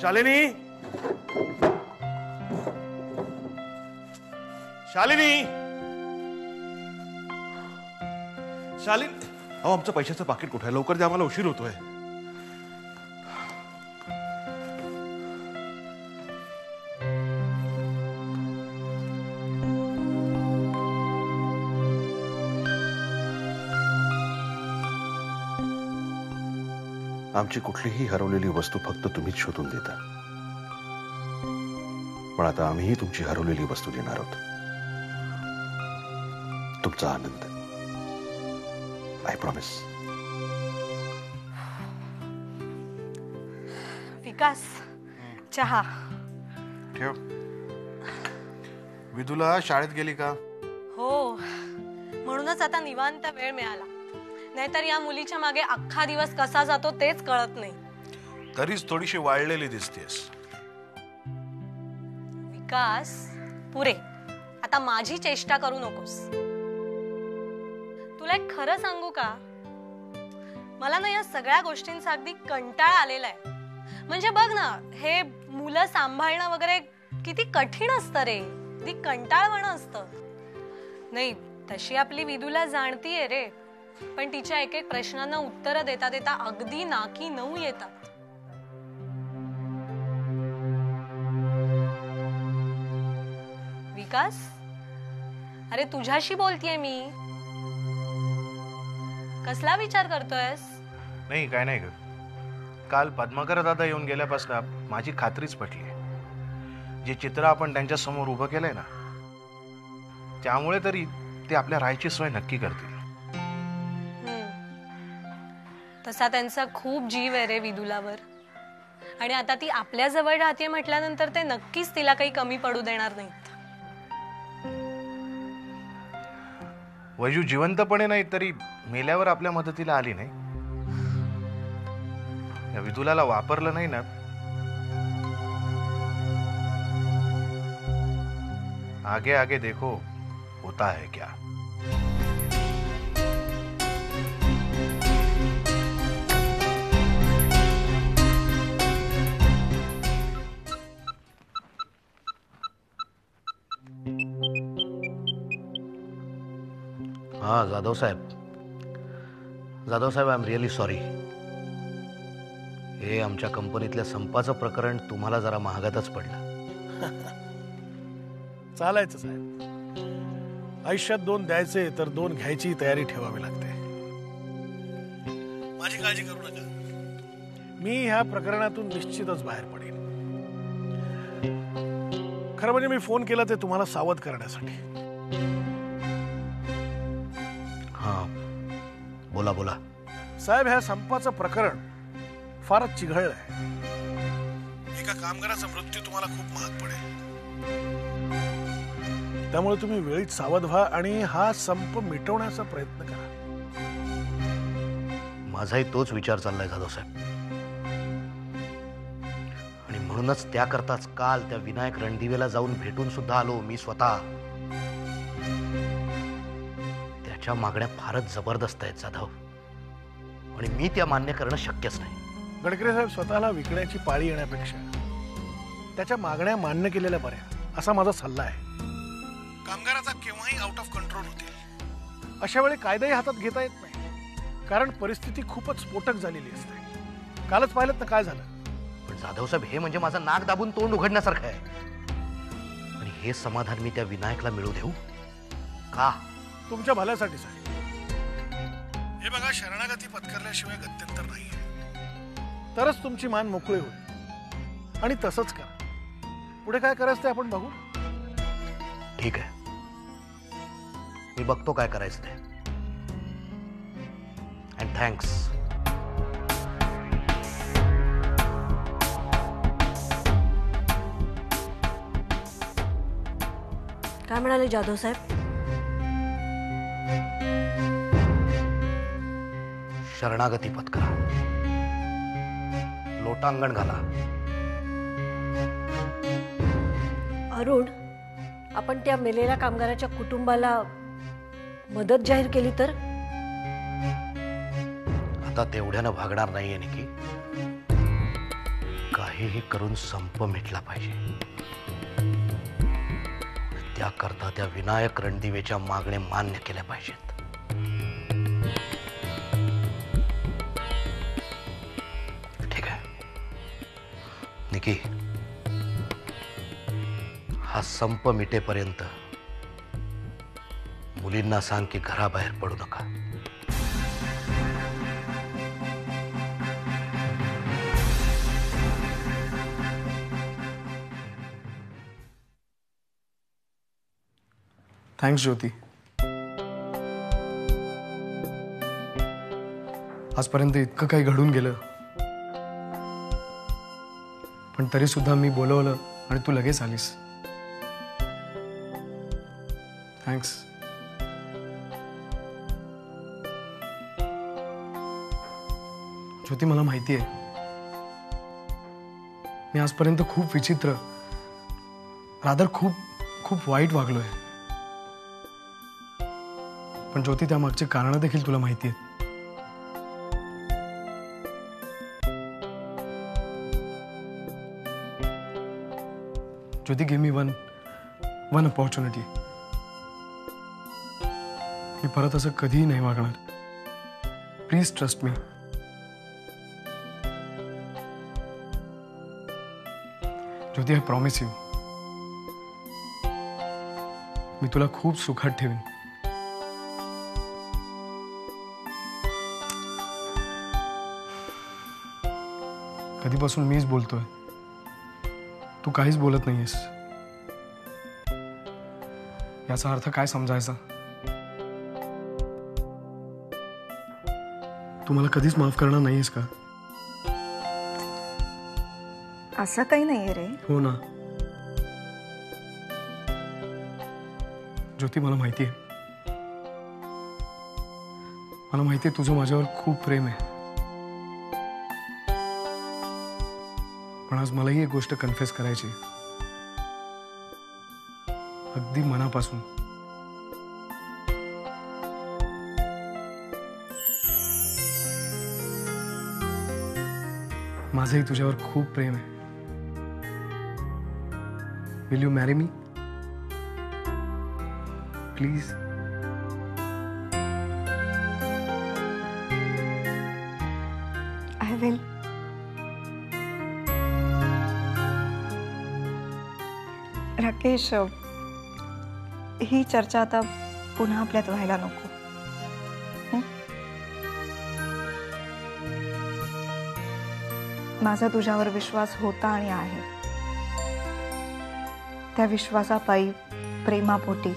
शालिनी, शालिनी, शालिनी, अहो आमचं पैशाचं पाकिट कुठे आहे? लवकर द्या, आम्हाला उशीर होतोय. आमची कुठलीही हरवलेली वस्तू फक्त तुम्हीच शोधून देता, पण आता आम्हीही तुमची हरवलेली वस्तू देणार आहोत. तुमचा आनंद. I promise. विकास, चहा ठेव. विदुला शाळेत गेली का? हो, म्हणूनच आता निवांत वेळ मिळाला. नाहीतर या मुलीच्या मागे अख्खा दिवस कसा जातो तेच कळत नाही. तरीच थोडीशी वाळलेली दिसतेस. विकास, पुरे. आता माझी चेष्टा करू नकोस. तुला एक खरं सांगू का? मला ना या सगळ्या गोष्टींचा अगदी कंटाळा आलेला आहे. म्हणजे बघ ना, हे मुलं सांभाळणं वगैरे किती कठीण असतं रे. अगदी कंटाळवाणं असतं. नाही, तशी आपली विदुला जाणतीये रे, पण तिच्या एक एक प्रश्नांना उत्तर देता देता अगदी नाकी नऊ येतात. विकास, अरे तुझ्याशी बोलतेय मी. कसला विचार करतोयस? नाही, काय नाही ग. काल पद्माकर दादा येऊन गेल्यापासून माझी खात्रीच पटली. जे चित्र आपण त्यांच्या समोर उभं केलंय ना, त्यामुळे तरी ते आपल्या राहायची सोय नक्की करतील. तसा त्यांचा खूप जीव आहे रे विदुलावर. आणि आता ती आपल्या जवळ राहते म्हटल्यानंतर ते नक्कीच तिला काही कमी पडू देणार नाहीत. वैजू जिवंतपणे नाही तरी मेल्यावर आपल्या मदतीला आली नाही. या विदुलाला वापरलं नाही ना, आगे आगे देखो होता है क्या. हाँ जाधव साहेब, आय एम रिअली सॉरी. हे आमच्या कंपनीतल्या संपाचं प्रकरण तुम्हाला जरा महागातच पडलं. चालायचं साहेब. आयुष्यात 2 द्यायचे तर 2 घ्यायची तयारी ठेवावी लागते. माझी काळजी करू नका. मी ह्या प्रकरणातून निश्चितच बाहेर पडेन. खरं म्हणजे मी फोन केला ते तुम्हाला सावध करण्यासाठी. हाँ बोला बोला. साहेब, ह्या संपाचं प्रकरण फारच चिघळलं आहे. एका कामगाराचा मृत्यू तुम्हाला खूप महाग पडेल. त्यामुळे तुम्ही वेळीच सावध व्हा आणि हा संप मिटवण्याचा प्रयत्न करा. माझाही तोच विचार चाललाय जाधव साहेब. आणि म्हणूनच त्याकरताच काल त्या विनायक रणदिवेला जाऊन भेटून सुद्धा आलो मी स्वतः. त्याच्या मागण्या फारच जबरदस्त आहेत जाधव, आणि मी त्या मान्य करणं शक्यच नाही. गडकरी साहेब, स्वतःला विकण्याची पाळी येण्यापेक्षा त्याच्या मागण्या मान्य केलेल्या बऱ्या, असा माझा सल्ला आहे. कामगाराचा केव्हाही आउट ऑफ कंट्रोल होतील. अशा वेळी कायदाही हातात घेता येत नाही, कारण परिस्थिती खूपच स्फोटक झालेली असते. कालच पाहिलं ना काय झालं. पण जाधव साहेब, हे म्हणजे माझं नाक दाबून तोंड उघडण्यासारखं आहे. आणि हे समाधान मी त्या विनायकला मिळू देऊ का? तुमच्या भल्यासाठी साहेब. हे बघा, शरणागती पत्करल्याशिवाय गत्यंतर नाहीये. तरच तुमची मान मोकळी होईल. आणि तसंच करा. पुढे काय करायचं ते आपण बघू. ठीक आहे, मी बघतो काय करायचं ते. And thanks. काय म्हणाले जाधव साहेब? शरणागती पत्करा, लोटांगण घाला. अरुण, आपण त्या मेलेल्या कामगाराच्या कुटुंबाला मदत जाहीर केली तर? आता तेवढ्यानं भागणार नाहीये निकी. काही काहीही करून संप मिटला पाहिजे. त्याकरता त्या विनायक रणदिवेच्या मागण्या मान्य केल्या पाहिजेत. ठीक आहे निकी, हा संप मिटेपर्यंत मुलींना सांग की घराबाहेर पडू नका. थँक्स ज्योती. आजपर्यंत इतकं काही घडून गेलं, पण तरी सुद्धा मी बोलवलं आणि तू लगेच आलीस. थँक्स. ज्योती, मला माहिती आहे मी आजपर्यंत खूप विचित्र, रादर खूप वाईट वागलोय. पण ज्योती, त्यामागची कारणं देखील तुला माहिती आहेत. Jyoti, give me one opportunity. मी परत असं कधीही नाही वागणार. Please trust me. Jyoti, I promise you, मी तुला खूप सुखात ठेवीन. कधीपासून मीच बोलतोय, तू काहीच बोलत नाहीयेस. याचा अर्थ काय समजायचा? तू मला कधीच माफ करणार नाहीयेस का? असं काही नाहीये रे. हो ना ज्योती, मला माहितीये तुझं माझ्यावर खूप प्रेम आहे. पण आज मलाही एक गोष्ट कन्फेस करायची, अगदी मनापासून. माझंही तुझ्यावर खूप प्रेम आहे. Will you marry me please? I will. Rakesh, ही चर्चा आता पुन्हा आपल्यात व्हायला नको. माझा तुझ्यावर विश्वास होता आणि आहे. त्या विश्वासापायी, प्रेमापोटी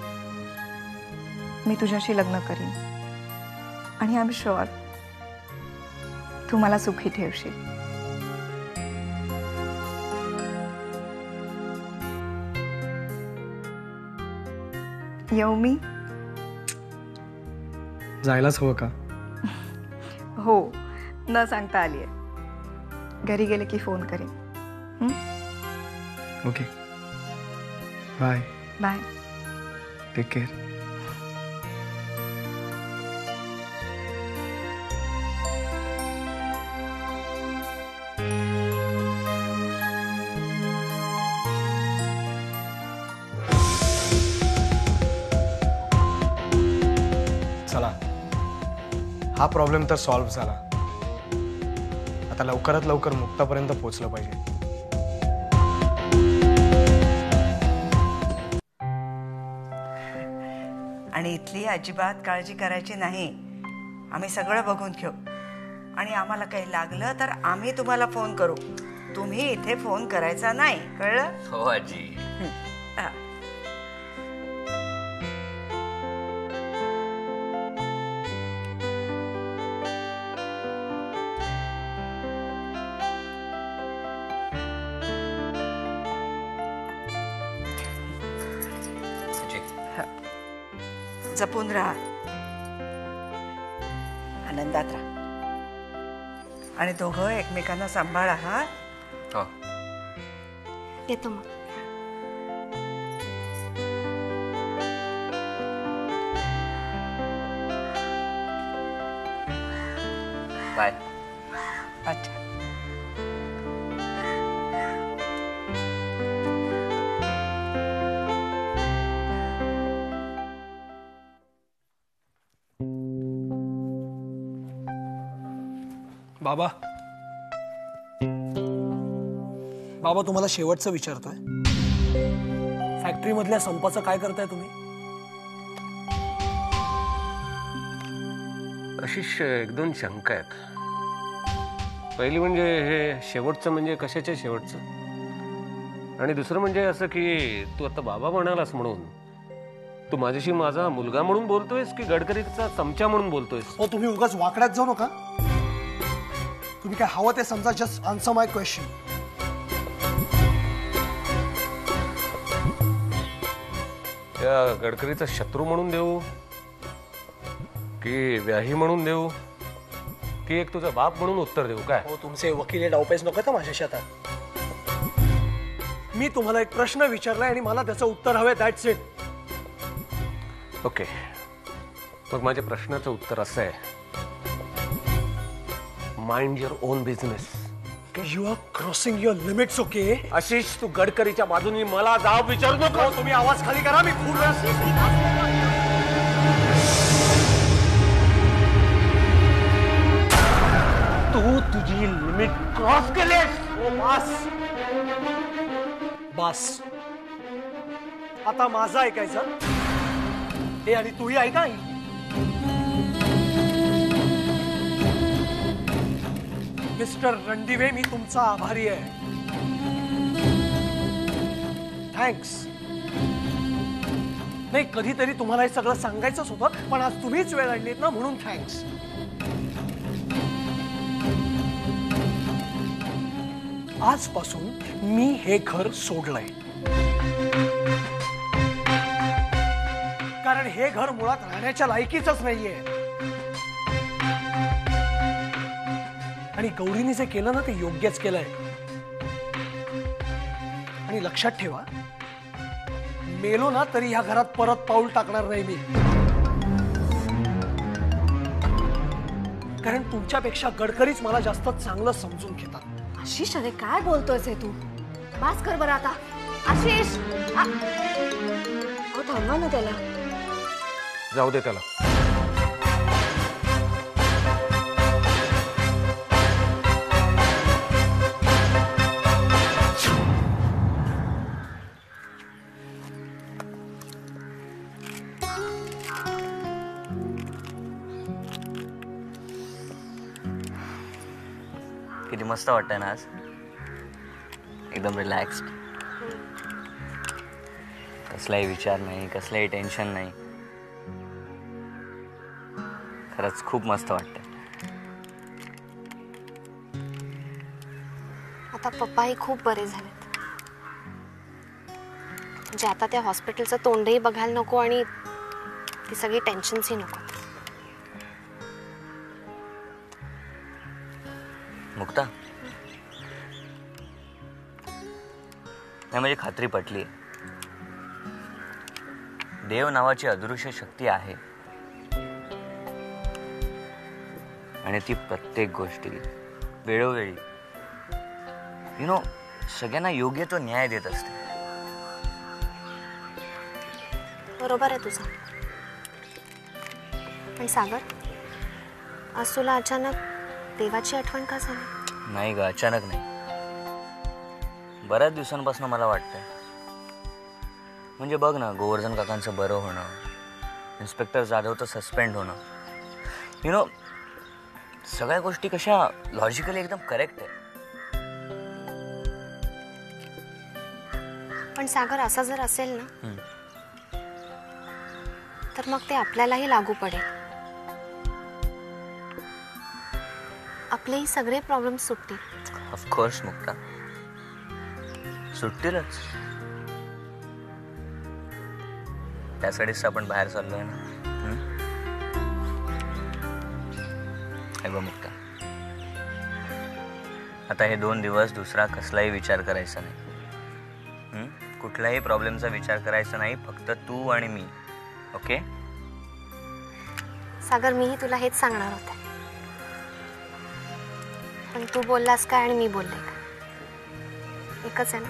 मी तुझ्याशी लग्न करीन आणि आय एम शुअर तू मला सुखी ठेवशील. येऊ मी? जायलाच हवं का? हो, न सांगता आलीये. घरी गेले की फोन करेन. Okay, bye. Bye. Take care. चला, हा प्रॉब्लेम तर सॉल्व्ह झाला. आता लवकरात लवकर मुक्तापर्यंत पोहोचलं पाहिजे. आणि इथली अजिबात काळजी करायची नाही. आम्ही सगळं बघून घेऊ आणि आम्हाला काही लागलं तर आम्ही तुम्हाला फोन करू. तुम्ही इथे फोन करायचा नाही, कळलं? हो आजी. जपून राहा, आनंदात राहा आणि दोघं एकमेकांना सांभाळा. हा, हो. येतो मग. बाय. अच्छा. बाबा बाबा तुम्हाला शेवटचं विचारतोय, फॅक्टरी मधल्या संपाचं काय करताय तुम्ही? आशिष, एक दोन शंका आहेत. पहिली म्हणजे हे शेवटचं म्हणजे कशाच्या शेवटचं, आणि दुसरं म्हणजे असं की तू आता बाबा म्हणालास म्हणून तू माझ्याशी माझा मुलगा म्हणून बोलतोयस की गडकरीचा चमचा म्हणून बोलतोयस? हो, तुम्ही उगाच वाकड्यात जाऊ नका. तुम्ही काय हवं ते समजा. जस्ट आन्सर माय क्वेश्चन. त्या गडकरीचा शत्रू म्हणून देऊ की व्याही म्हणून देऊ की एक तुझा बाप म्हणून उत्तर देऊ? काय हो, तुमचे वकील डावपेच नको तर माझ्याशी. आता मी तुम्हाला एक प्रश्न विचारलाय आणि मला त्याचं उत्तर हवंय. That's it. ओके, मग माझ्या प्रश्नाचं उत्तर असं आहे, mind your own business. You are crossing your limits. Okay Ashish, तू गडकरीच्या बाजूनी मला जाब विचारू नको. तुम्ही आवाज खाली करा. मी खूप तू तुझी लिमिट क्रॉस केलेस. बस आता माझं ऐकायचं हे, आणि तूही ऐका. मिस्टर रणदिवे, मी तुमचा आभारी आहे. थँक्स. नाही, कधीतरी तुम्हाला हे सगळं सांगायचंच होतं, पण आज तुम्हीच वेळ आणलीत ना, म्हणून थँक्स. आजपासून मी हे घर सोडलंय, कारण हे घर मुळात राहण्याच्या लायकीचंच नाहीये. आणि गौरीने जे केलं ना ते योग्यच केलंय. आणि लक्षात ठेवा, मेलो ना तरी ह्या घरात परत पाऊल टाकणार नाही मी, कारण तुमच्यापेक्षा गडकरीच मला जास्त चांगलं समजून घेतात. आशिष, अरे काय बोलतोयस हे तू? बास कर बरं आता. आशिष, अहो थांबवा ना त्याला. जाऊ दे त्याला. किती मस्त वाटतंय ना आज. एकदम रिलॅक्स्ड. कसलाही विचार नाही, कसलाही टेन्शन नाही. खरंच खूप मस्त वाटतंय. आता पप्पाही खूप बरे झालेत. म्हणजे आता त्या हॉस्पिटलचं तोंडही बघायला नको आणि ती सगळी टेन्शन्सही नको. मुक्ता, नाही म्हणजे खात्री पटली. देव नावाची अदृश्य शक्ती आहे आणि ती प्रत्येक गोष्टी वेळोवेळी सगळ्यांना योग्य तो न्याय देत असते. बरोबर आहे तुझं. पण सागर, आज तुला अचानक देवाची आठवण का झाली? नाही ग, अचानक नाही. बऱ्याच दिवसांपासून मला वाटतंय. म्हणजे बघ ना, गोवर्धन काकांचं बरं होणं, इन्स्पेक्टर जाधवचं सस्पेंड होणं, सगळ्या गोष्टी कशा लॉजिकली एकदम करेक्ट आहे. पण सागर, असं जर असेल ना तर मग ते आपल्यालाही लागू पडेल. आपलेही सगळे प्रॉब्लेम सुटतील. ऑफकोर्स मुक्ता, सुटतीलच. त्यासाठीच आपण बाहेर चाललोय ना. मुक्ता, आता हे 2 दिवस दुसरा कसलाही विचार करायचा नाही. कुठल्याही प्रॉब्लेमचा विचार करायचा नाही. फक्त तू आणि मी. ओके सागर, मीही तुला हेच सांगणार होते, पण तू बोललास काय आणि मी बोलले काय? एकच आहे ना.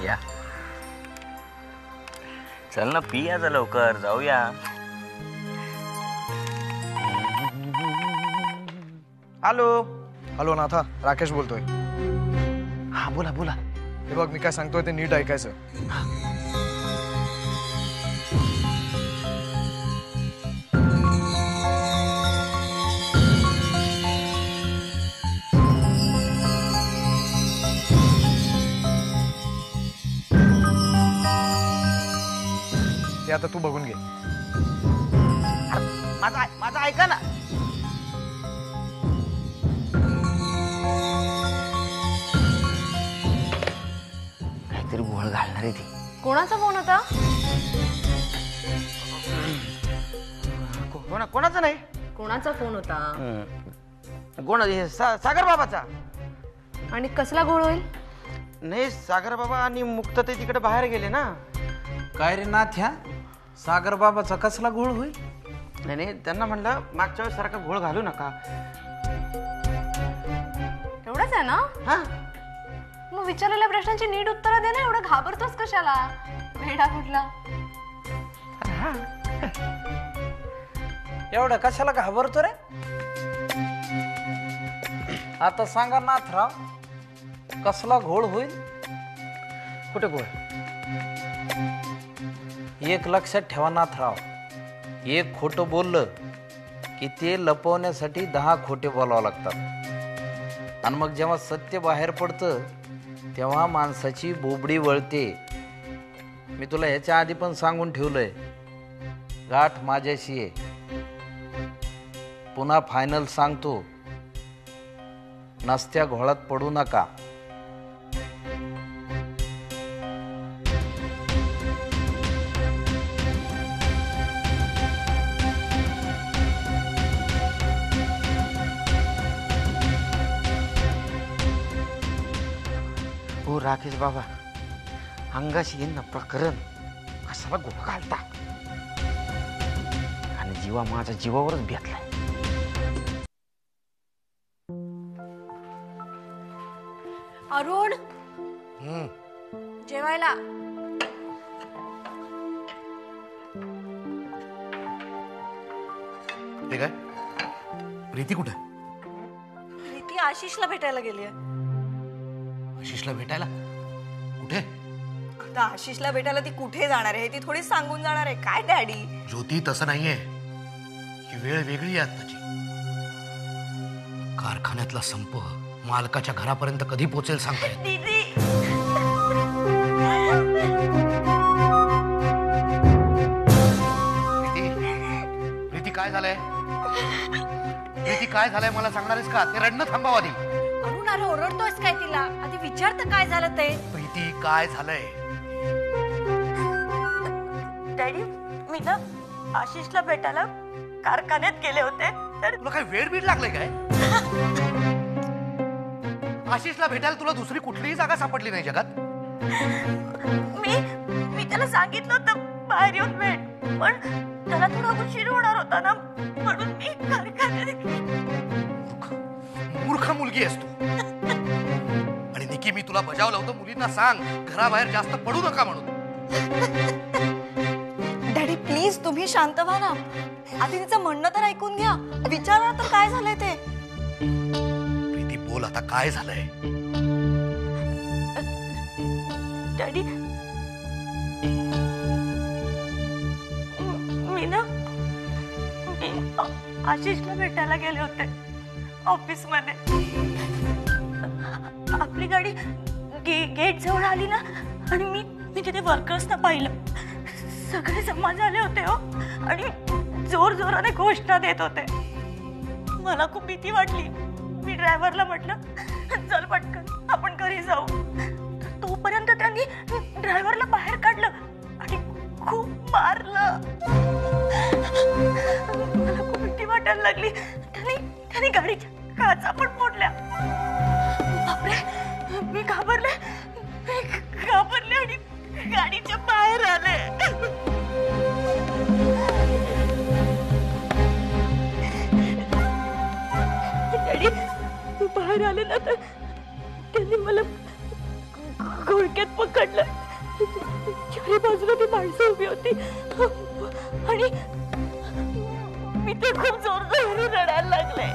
या चल ना, पी या लवकर, जाऊया. हॅलो. हॅलो नाथा, राकेश बोलतोय. हा बोला बोला. हे बघ, मी काय सांगतोय ते नीट ऐकायचं. ते आता तू बघून घे. माझं ऐका ना. काहीतरी घोळ घालणार आहे ती. कोणाचा फोन होता? कोणाचा नाही. कोणाचा फोन होता? सागर बाबाचा. आणि कसला घोळ होईल? नाही, सागर बाबा आणि मुक्त ते तिकडे बाहेर गेले ना. काय रे नाथ्या, सागर बाबाचा कसला घोळ होईल? नाही नाही, त्यांना म्हणलं मागच्या वेळेस सारखा घोळ घालू नका. एवढंच आहे ना? हा, मग विचारलेल्या प्रश्नांची नीट उत्तरं दे ना. एवढं घाबरतोस कशाला? वेडा कुठला. एवढं कशाला घाबरतो रे? आता सांगा नाथराव, कसला घोळ होईल? कुठे घोळ? एक लक्षात ठेवा नाथराव, एक खोटं बोललं की ते लपवण्यासाठी 10 खोटे बोलावं लागतात. आणि मग जेव्हा सत्य बाहेर पडतं तेव्हा माणसाची बोबडी वळते. मी तुला ह्याच्या आधी पण सांगून ठेवलंय, गाठ माझ्याशी आहे. पुन्हा फायनल सांगतो, नसत्या घोळात पडू नका. हो राकेश बाबा, अंगाशी येईन ना प्रकरण, कशाला घोळ घालता. आणि जीवा माझ्या जीवावरच बेतलाय. अरुण, जेवायला. ते काय, प्रीती कुठे? प्रीती आशिषला भेटायला गेली. आशिषला भेटायला? कुठे? आता आशिषला भेटायला ती कुठे जाणार आहे? ती थोडी सांगून जाणार आहे काय डॅडी? ज्योती, तसं नाहीये. ही वेळ वेगळी आहे आत्ताची. कारखान्यातला संप मालकाच्या घरापर्यंत कधी पोहोचेल सांगता येत नाही. दीदी, प्रीती काय झालंय? प्रीती काय झालंय मला सांगणारेस का? ते रडणं थांबावं आधी. अरुण, अरे ओरडतोयस काय तिला? आधी विचार तर काय झालं ते. प्रीती काय झालंय? डॅडी, मी ना आशिषला भेटायला कारखान्यात गेले होते तर. तुला काय वेळ बीड लागलाय काय? आशिषला भेटायला तुला दुसरी कुठलीही जागा सापडली नाही जगात? मी त्याला सांगितलं होतं बाहेर येऊन भेट, पण त्याला थोडा उशीर होणार होता ना, म्हणून मी कारखान्यात. मूर्ख मुलगी आहेस तू. आणि निकी, मी तुला बजावलं होतं मुलींना सांग घराबाहेर जास्त पडू नका म्हणून. डॅडी प्लीज तुम्ही शांत व्हा ना. आधी तिचं म्हणणं तर ऐकून घ्या. विचारा तर काय झालंय ते. प्रीती बोल, आता काय झालंय? डॅडी, मी आशिषला भेटायला गेले होते ऑफिस मध्ये. आपली गाडी गेट जवळ आली ना, आणि मी तिथे वर्कर्सना पाहिलं. सगळे जमा झाले होते हो, आणि जोर जोराने घोषणा देत होते. मला खूप भीती वाटली. मी ड्रायव्हरला म्हटलं, चल पटकन आपण घरी जाऊ. तोपर्यंत त्यांनी ड्रायव्हरला बाहेर काढलं आणि खूप मारलं. मला खूप भीती वाटायला लागली. त्यांनी गाडीच्या काचा पण फोडल्या. बापरे, मी घाबरले आणि गाडीच्या बाहेर आले. डॅडी, बाहेर आले ना तर त्यांनी मला घोडक्यात पकडलं. चारी बाजूला ती माणसं उभी होती आणि मी तर खूप जोर जोराने रडायला लागले.